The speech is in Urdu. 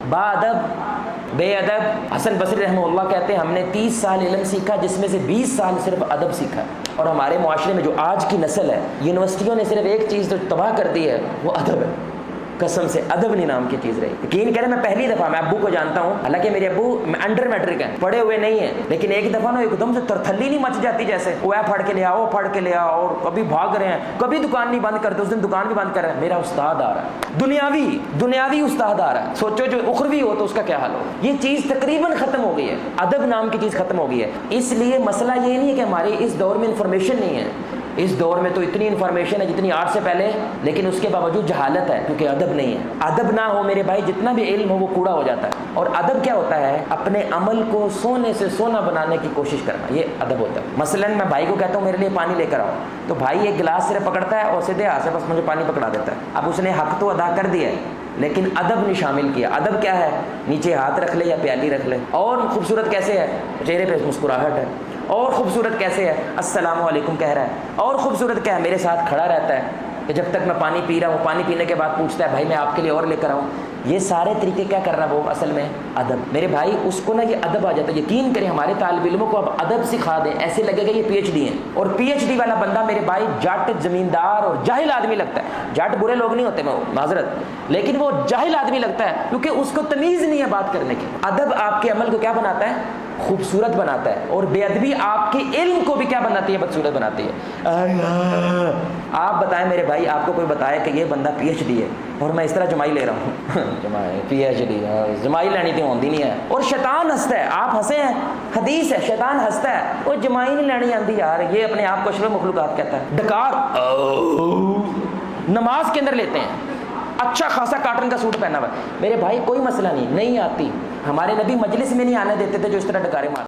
با ادب بے ادب. حسن بصری رحمہ اللہ کہتے ہیں ہم نے 30 سال علم سیکھا جس میں سے 20 سال صرف ادب سیکھا. اور ہمارے معاشرے میں جو آج کی نسل ہے, یونیورسٹیوں نے صرف ایک چیز جو تباہ کر دی ہے وہ ادب ہے. قسم سے ادب نہیں نام کی چیز رہی. یقین کریں میں پہلی دفعہ میں ابو کو جانتا ہوں, حالانکہ میرے ابو انڈر میٹرک ہیں, پڑھے ہوئے نہیں ہیں, لیکن ایک دفعہ نا ایک دم سے ترتھلی نہیں مچ جاتی جیسے وہ پڑھ کے لیا وہ پڑھ کے لیا, اور کبھی بھاگ رہے ہیں, کبھی دکان نہیں بند کرتے, اس دن دکان بھی بند کر رہے ہیں. میرا استاد آ رہا ہے, دنیاوی استاد آ رہا ہے. سوچو جو اخروی ہو تو اس کا کیا حال ہو. یہ چیز تقریباً ختم ہو گئی ہے, ادب نام کی چیز ختم ہو گئی ہے. اس لیے مسئلہ یہ نہیں ہے کہ ہمارے اس دور میں انفارمیشن نہیں ہے. اس دور میں تو اتنی انفارمیشن ہے جتنی آج سے پہلے, لیکن اس کے باوجود جہالت ہے کیونکہ ادب نہیں ہے. ادب نہ ہو میرے بھائی, جتنا بھی علم ہو وہ کوڑا ہو جاتا ہے. اور ادب کیا ہوتا ہے؟ اپنے عمل کو سونے سے سونا بنانے کی کوشش کرنا, یہ ادب ہوتا ہے. مثلا میں بھائی کو کہتا ہوں میرے لیے پانی لے کر آؤ, تو بھائی ایک گلاس صرف پکڑتا ہے اور سیدھے ہاتھ سے بس مجھے پانی پکڑا دیتا ہے. اب اس نے حق تو ادا کر دیا ہے لیکن ادب نہیں شامل کیا. ادب کیا ہے؟ نیچے ہاتھ رکھ لے یا پیالی رکھ لے. اور خوبصورت کیسے ہے؟ چہرے پہ مسکراہٹ ہے. اور خوبصورت کیسے ہے؟ السلام علیکم کہہ رہا ہے. اور خوبصورت کیا ہے؟ میرے ساتھ کھڑا رہتا ہے کہ جب تک میں پانی پی رہا ہوں, پانی پینے کے بعد پوچھتا ہے بھائی میں آپ کے لیے اور لے کر آؤں. یہ سارے طریقے کیا کر رہا ہے وہ اصل میں ادب. میرے بھائی اس کو نا یہ ادب آ جاتا ہے. یقین کریں ہمارے طالب علموں کو اب ادب سکھا دیں, ایسے لگے گا یہ پی ایچ ڈی ہیں. اور پی ایچ ڈی والا بندہ میرے بھائی جٹ زمیندار اور جاہل آدمی لگتا ہے. جٹ برے لوگ نہیں ہوتے معذرت, لیکن وہ جاہل آدمی لگتا ہے کیونکہ اس کو تمیز نہیں ہے بات کرنے کی. ادب آپ کے عمل کو کیا بناتا ہے؟ خوبصورت بناتا ہے. اور بے ادبی آپ کے علم کو بھی کیا بناتی ہے؟ بدصورت بناتی ہے. آپ بتائیں میرے بھائی, آپ کو کوئی بتایا کہ یہ بندہ پی ایچ ڈی ہے اور میں اس طرح جمائی لے رہا ہوں پی ایچ ڈی جمائی لینی تھی ہوندی نہیں ہے, اور شیطان ہنستا ہے. آپ ہنسے ہیں, حدیث ہے شیطان ہنستا ہے, وہ جمائی نہیں لینی آندی یار. یہ اپنے آپ کو اشرف مخلوقات کہتا ہے. ڈکار نماز کے اندر لیتے ہیں, اچھا خاصا کاٹن کا سوٹ پہنا ہوا ہے. میرے بھائی کوئی مسئلہ نہیں آتی. ہمارے نبی مجلس میں نہیں آنے دیتے تھے جو اس طرح ڈکارے مار.